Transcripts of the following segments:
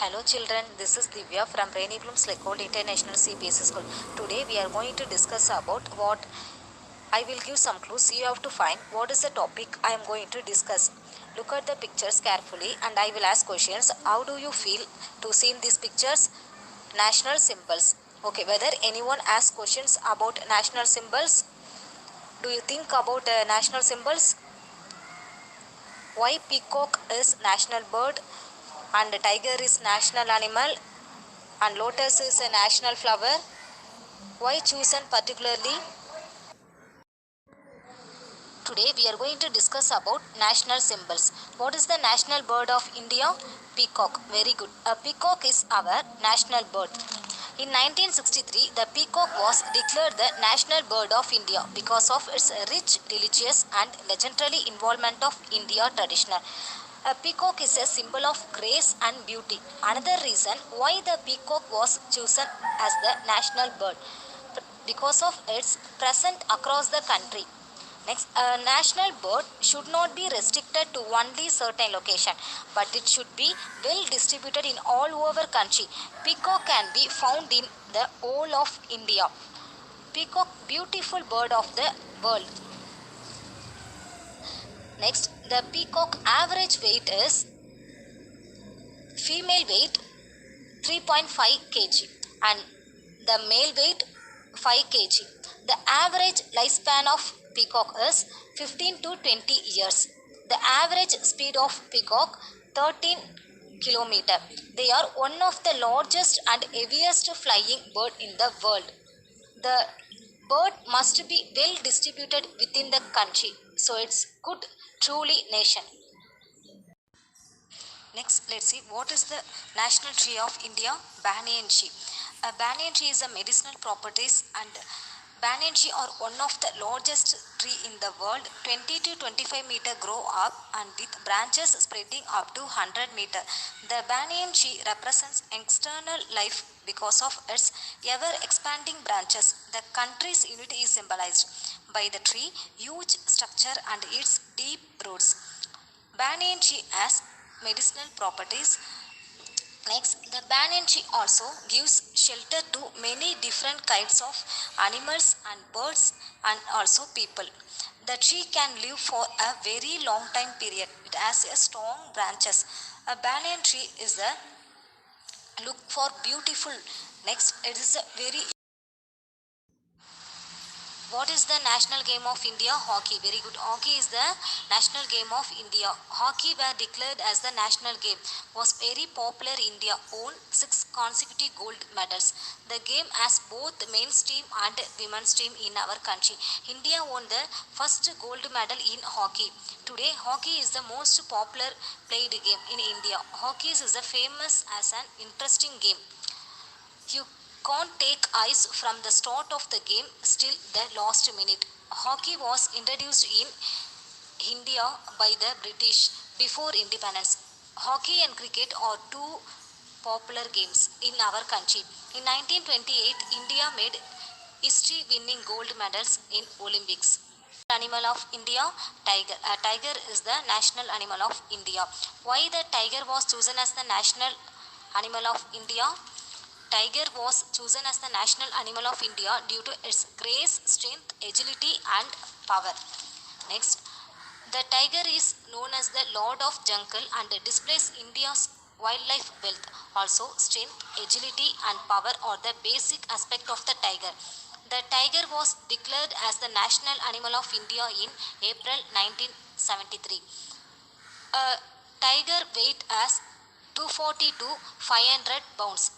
Hello children, this is Divya from Rainy Blooms Lecold International CBSE School. Today we are going to discuss about what I will give some clues. You have to find what is the topic I am going to discuss. Look at the pictures carefully and I will ask questions. How do you feel to see in these pictures? National symbols. Okay, whether anyone asks questions about national symbols? Do you think about national symbols? Why peacock is national bird and tiger is national animal and lotus is a national flower? Why chosen particularly? Today we are going to discuss about national symbols. What is the national bird of India? Peacock. Very good. A peacock is our national bird. In 1963, the peacock was declared the national bird of India because of its rich religious and legendary involvement of India traditional. A peacock is a symbol of grace and beauty. Another reason why the peacock was chosen as the national bird because of its presence across the country. Next, a national bird should not be restricted to only certain location, but it should be well distributed in all over country. Peacock can be found in the whole of India. Peacock, beautiful bird of the world. Next, the peacock average weight is female weight 3.5 kg and the male weight 5 kg. The average lifespan of peacock is 15 to 20 years. The average speed of peacock 13 km. They are one of the largest and heaviest flying bird in the world. The bird must be well distributed within the country, so it's good truly nation. Next, let's see what is the national tree of India? Banyan tree. A banyan tree is a medicinal properties and banyan tree are one of the largest tree in the world. 20 to 25 meter grow up and with branches spreading up to 100 meter. The banyan tree represents external life because of its ever expanding branches. The country's unity is symbolized by the tree, huge structure and its deep roots. Banyan tree has medicinal properties. Next, the banyan tree also gives shelter to many different kinds of animals and birds and also people. The tree can live for a very long time period. It has a strong branches. A banyan tree is a look for beautiful. Next, it is a very. What is the national game of India? Hockey. Very good. Hockey is the national game of India. Hockey were declared as the national game. Was very popular. India won 6 consecutive gold medals. The game has both men's team and women's team in our country. India won the first gold medal in hockey. Today, hockey is the most popular played game in India. Hockey is a famous as an interesting game. You can't take ice from the start of the game till the last minute. Hockey was introduced in India by the British before independence. Hockey and cricket are two popular games in our country. In 1928, India made history-winning gold medals in Olympics. Animal of India? Tiger. A tiger is the national animal of India. Why the tiger was chosen as the national animal of India? Tiger was chosen as the national animal of India due to its grace, strength, agility and power. Next, the tiger is known as the Lord of Jungle and displays India's wildlife wealth. Also, strength, agility and power are the basic aspect of the tiger. The tiger was declared as the national animal of India in April 1973. A tiger weight as 240 to 500 pounds.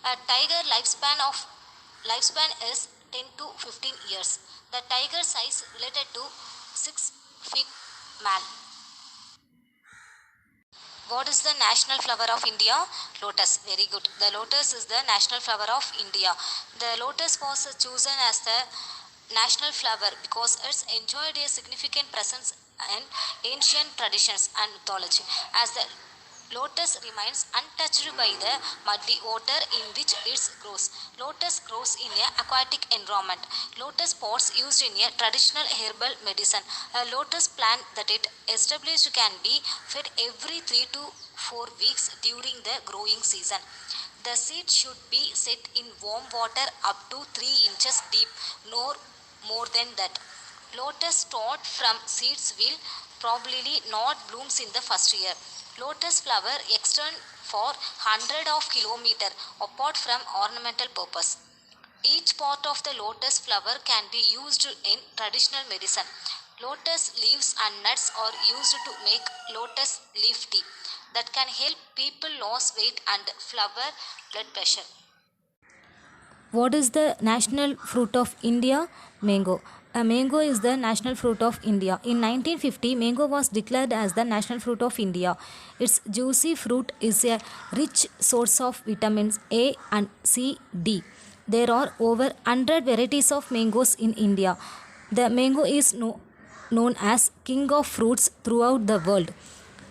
A tiger lifespan is 10 to 15 years. The tiger size related to 6 feet man. What is the national flower of India? Lotus. Very good. The lotus is the national flower of India. The lotus was chosen as the national flower because it's enjoyed a significant presence in ancient traditions and mythology. As the lotus remains untouched by the muddy water in which it grows. Lotus grows in an aquatic environment. Lotus pods used in a traditional herbal medicine. A lotus plant that it established can be fed every 3 to 4 weeks during the growing season. The seed should be set in warm water up to 3 inches deep, no more than that. Lotus start from seeds will probably not blooms in the first year. Lotus flower extend for 100 of kilometer apart from ornamental purpose. Each part of the lotus flower can be used in traditional medicine. Lotus leaves and nuts are used to make lotus leaf tea that can help people lose weight and flower blood pressure. What is the national fruit of India? Mango. A mango is the national fruit of India. In 1950, mango was declared as the national fruit of India. Its juicy fruit is a rich source of vitamins A and C, D. There are over 100 varieties of mangoes in India. The mango is known as king of fruits throughout the world.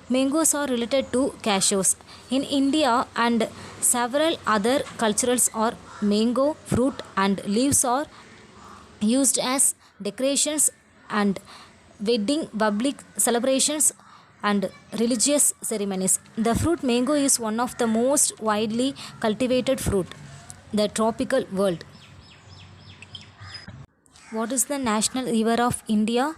Mangoes are related to cashews. In India and several other cultures are mango fruit and leaves are used as decorations and wedding, public celebrations and religious ceremonies. The fruit mango is one of the most widely cultivated fruit in the tropical world. What is the national river of India?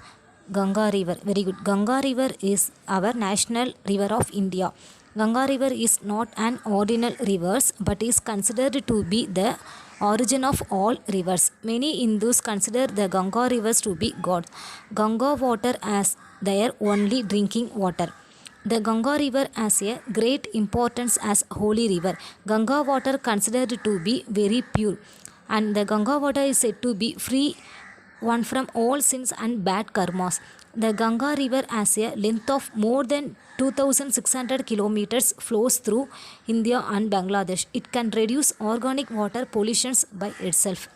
Ganga River. Very good. Ganga River is our national river of India. Ganga River is not an ordinary river but is considered to be the origin of all rivers. Many Hindus consider the Ganga rivers to be gods. Ganga water as their only drinking water. The Ganga river has a great importance as holy river. Ganga water considered to be very pure, and the Ganga water is said to be free one from all sins and bad karmas. The Ganga river has a length of more than 2600 kilometers, flows through India and Bangladesh. It can reduce organic water pollution by itself.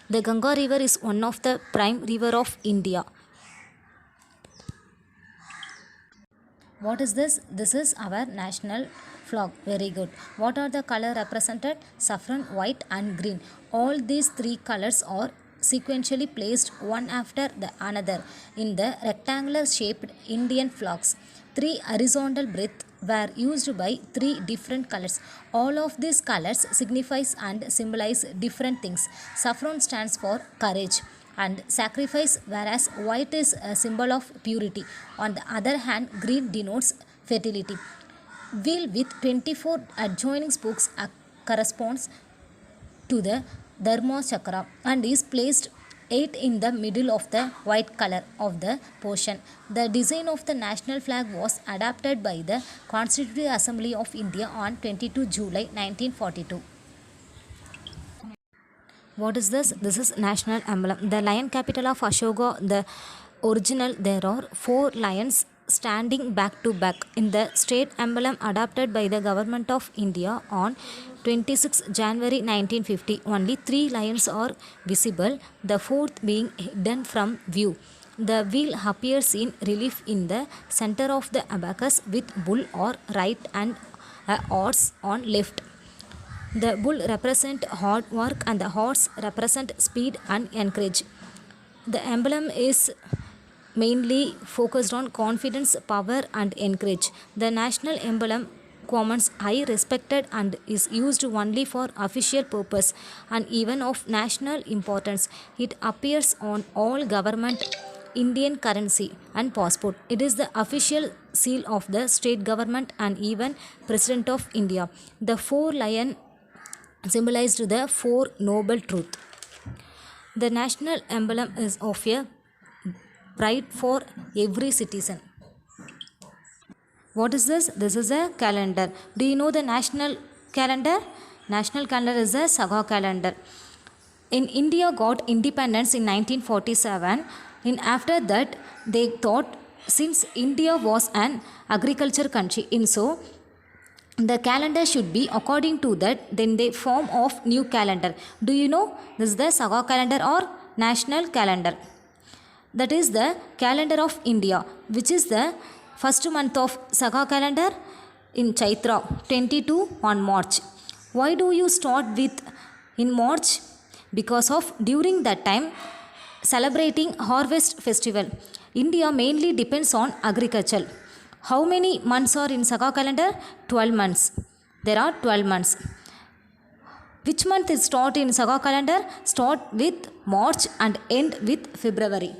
The Ganga river is one of the prime river of India. What is this? This is our national flag. Very good. What are the color represented? Saffron, white and green. All these three colors are sequentially placed one after the another in the rectangular shaped Indian flags. Three horizontal breadths were used by three different colors. All of these colors signifies and symbolize different things. Saffron stands for courage and sacrifice, whereas white is a symbol of purity. On the other hand, green denotes fertility. Wheel with 24 adjoining spokes corresponds to the Dharma Chakra and is placed 8 in the middle of the white color of the portion. The design of the national flag was adopted by the Constitutive Assembly of India on 22 July 1942. What is this? This is national emblem. The lion capital of Ashoka, the original, there are 4 lions standing back to back. In the state emblem adopted by the government of India on 26 January 1950, only 3 lions are visible, the 4th being hidden from view. The wheel appears in relief in the center of the abacus with bull or right and a horse on left. The bull represent hard work and the horse represent speed and encourage. The emblem is mainly focused on confidence, power and encourage. The national emblem commands high respected and is used only for official purpose and even of national importance. It appears on all government Indian currency and passport. It is the official seal of the state government and even President of India. The 4 lion symbolized the 4 noble truths. The national emblem is of a pride for every citizen. What is this? This is a calendar. Do you know the national calendar? National calendar is a Saga calendar. In India got independence in 1947. After that they thought since India was an agriculture country, so the calendar should be according to that, then they form of new calendar. Do you know this is the Saga calendar or national calendar? That is the calendar of India, which is the first month of Saga calendar in Chaitra 22 on March. Why do you start with in March? Because of during that time celebrating harvest festival. India mainly depends on agriculture. How many months are in Saga calendar? 12 months. There are 12 months. Which month is start in Saga calendar? Start with March and end with February.